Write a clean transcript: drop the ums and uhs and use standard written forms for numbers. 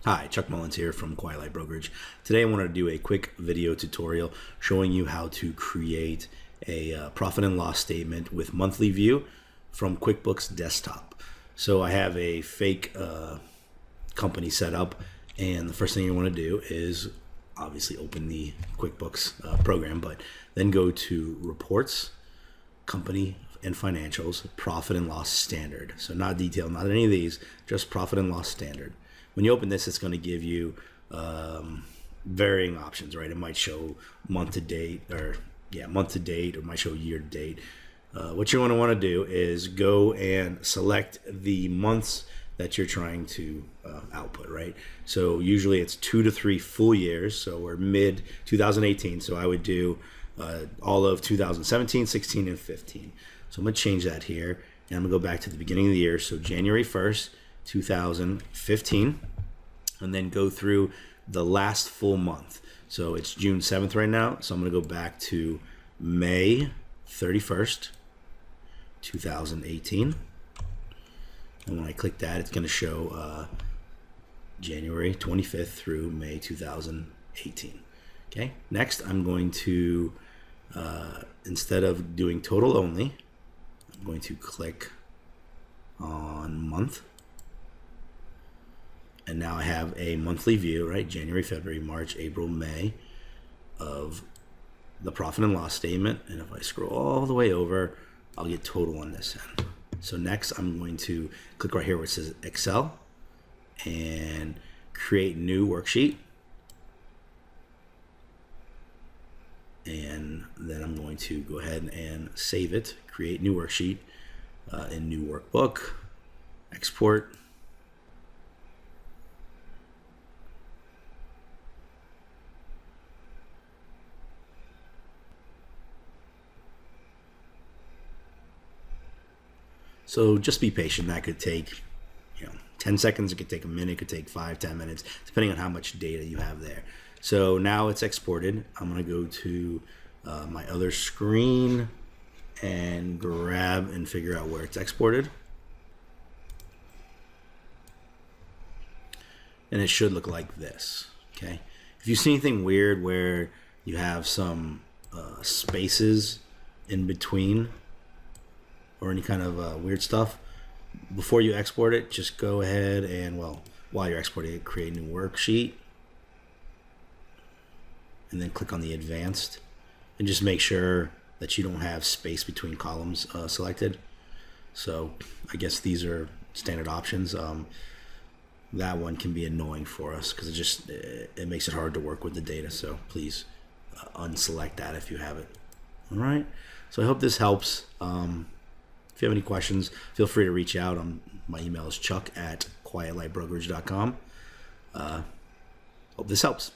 Hi, Chuck Mullins here from Quiet Light Brokerage. Today I wanted to do a quick video tutorial showing you how to create a profit and loss statement with monthly view from QuickBooks Desktop. So I have a fake company set up, and the first thing you want to do is obviously open the QuickBooks program, but then go to Reports, Company and Financials, Profit and Loss Standard. So not detailed, not any of these, just Profit and Loss Standard. When you open this, it's going to give you varying options, right? It might show month to date, or it might show year to date. What you're going to want to do is go and select the months that you're trying to output, right? So usually it's 2 to 3 full years. So we're mid 2018. So I would do all of 2017, 16, and 15. So I'm going to change that here, and I'm going to go back to the beginning of the year. So January 1st, 2015, and then go through the last full month. So it's June 7th right now, so I'm going to go back to May 31st, 2018, and when I click that, it's going to show January 25th through May 2018. Okay, next I'm going to instead of doing total only, I'm going to click on month. And now I have a monthly view, right? January, February, March, April, May of the profit and loss statement. And if I scroll all the way over, I'll get total on this end. So next I'm going to click right here where it says Excel and create new worksheet. And then I'm going to go ahead and save it, create new worksheet in new workbook, export. So just be patient. That could take 10 seconds, it could take a minute, it could take 5-10 minutes, depending on how much data you have there. So now it's exported. I'm going to go to my other screen and grab and figure out where it's exported. And it should look like this. Okay. If you see anything weird where you have some spaces in between or any kind of weird stuff, before you export it, just go ahead and, while you're exporting it, create a new worksheet. And then click on the advanced and just make sure that you don't have space between columns selected. So I guess these are standard options. That one can be annoying for us because it makes it hard to work with the data. So please unselect that if you have it. All right. So I hope this helps. If you have any questions, feel free to reach out. My email is chuck@quietlightbrokerage.com. Hope this helps.